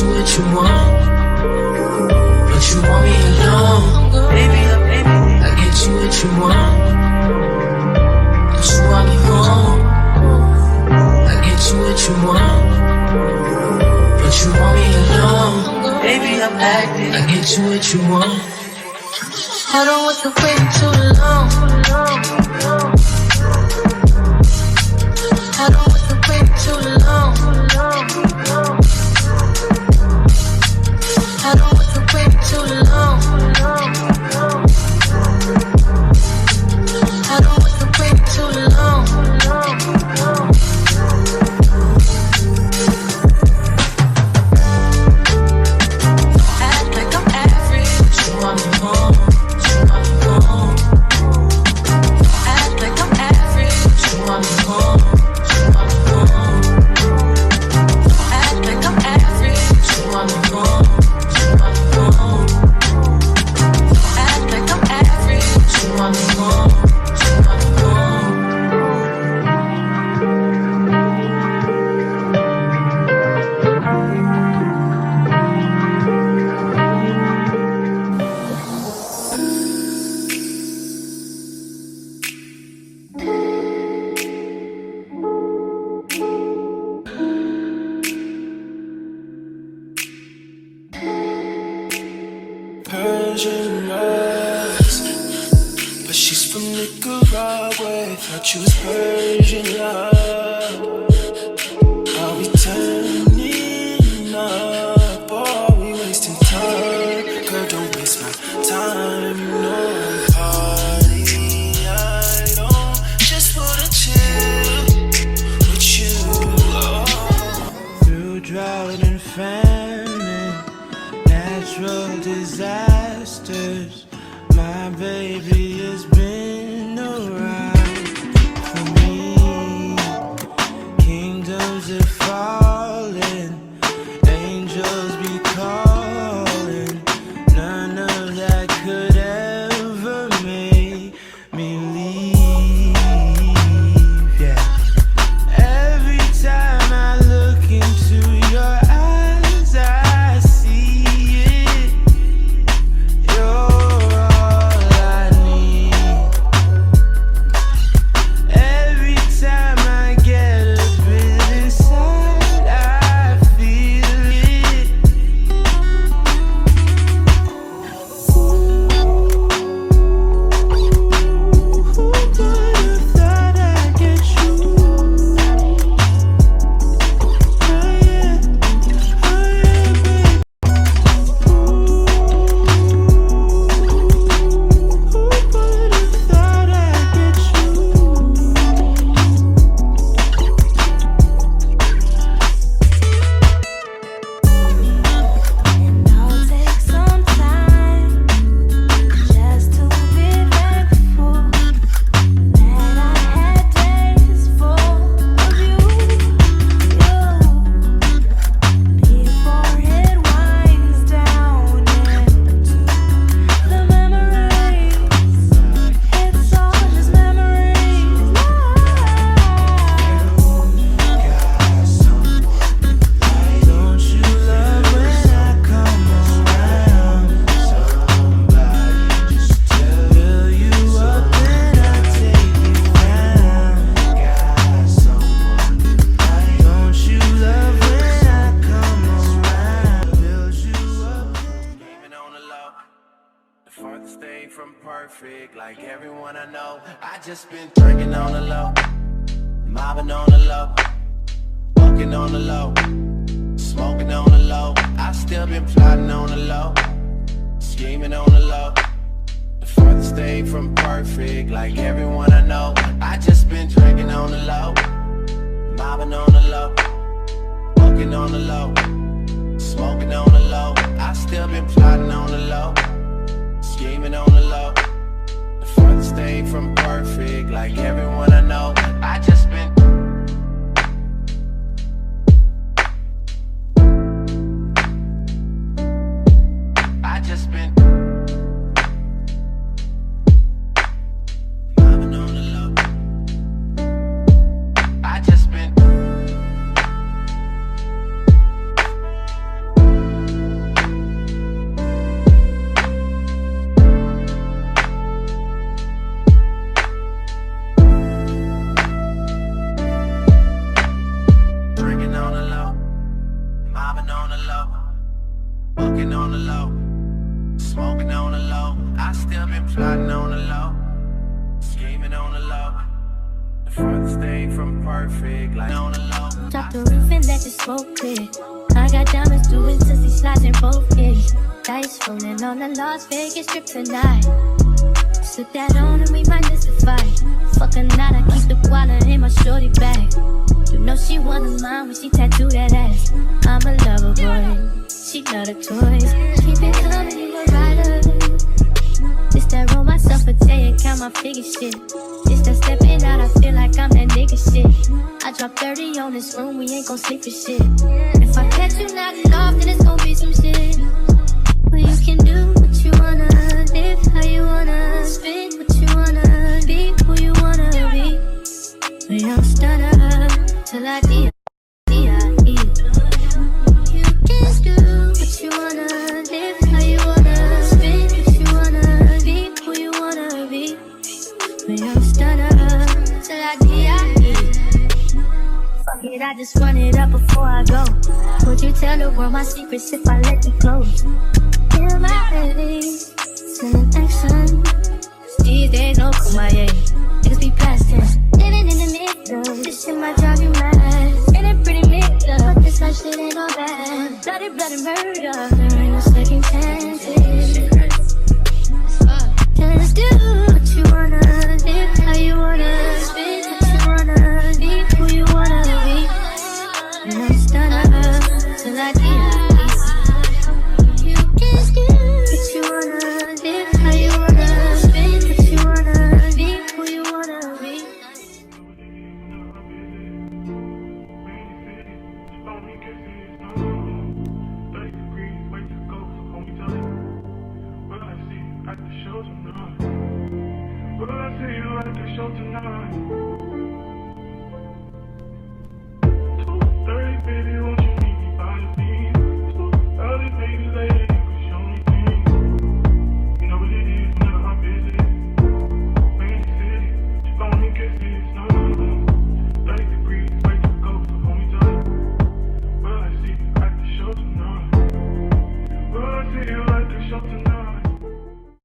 you what you want, but you want me alone. Baby, I get you what you want, but you want me home. I get you what you want, but you want me alone. Baby, I'm acting. I get you what you want. I don't want you waiting too long. I don't want you waiting too long. I don't want you waiting too long. I don't want you waiting too long. Act like I'm average. You want me home. You want me home. Act like I'm average. You want me home. You want me home. Act like I'm average. You want me home. You want me home. Act like I'm average. You want me home. You want me home. Persian rose, but she's from Nicaragua. Thought you was Persian love. Are we turning up or are we wasting time? Girl, don't waste my time. You know I'm party. I don't just wanna chill with you. Oh. Through drought and famine, natural disasters, my baby has been around for me. Kingdoms are falling, angels be calling. None of that could ever make me leave. Yeah. Every time I look into your eyes, I see it. You're all I need. Every time I get a bit inside, I feel it. Who would have thought I'd get you? Oh yeah, baby. Who would have thought I'd get you? I'll take some time just to be thankful that I had days full of you. Before it winds down into the memories, it's all just memories. Don't you love when I come around? Somebody just fill you up and I take you down. Got someone tonight. Don't you love when I come around? Build you up. Gaming on the low, the farthest thing from perfect, like everyone I know. I just been drinking on the low, mobbing on the low, walking on the low. Smoking on the low, I still been plotting on the low, scheming on the low. The farthest thing from perfect, like everyone I know. I just been drinking on the low, mobbing on the low, walking on the low, smoking on the low. I still been plotting on the low, scheming on the low. The farthest thing from perfect, like everyone I know. I just been mobbing on the low. I just been Moving on the low, walking on the low, smoking on the low. I still been plotting on the low, scheming on the low. The furthest thing from perfect, like on the low. Drop the roof and let the smoke clear. I got diamonds doing sissy slides in both ears. Dice rolling on the Las Vegas strip tonight. Slip that on and we might miss the fight. Fuck a night, I keep the wallet in my shorty bag. You know she one of mine when she tattoo that ass. I'm a lover boy, she love the toys. Keep it coming, you a rider. It's that roll myself a day and count my figure shit. It's that stepping out, I feel like I'm that nigga shit. I drop 30 on this room, we ain't gon' sleep for shit. If I catch you nodding off, then it's gon' be some shit. Well, you can do what you wanna, live how you wanna, spit what you wanna, be who you wanna be. We don't stutter till I die. You can do what you wanna, live how you wanna, spit what you wanna, be who you wanna be. We don't stutter till I die. Fuck it, I just run it up before I go. Would you tell the world my secrets if I let you close? Feel my release, sending action. These days no kumbaya, niggas be past tense. Living in the middle, this shit might drive you mad. And it pretty mixed up, this life shit ain't all bad. Bloody, bloody murder, there ain't no second chances. Just do what you wanna, live how you wanna, spit what you wanna, be who you wanna be. And I'm stunned till I die. You can do what you wanna, live how you wanna, spit what you wanna, be who you wanna be. Will I see you at the show tonight?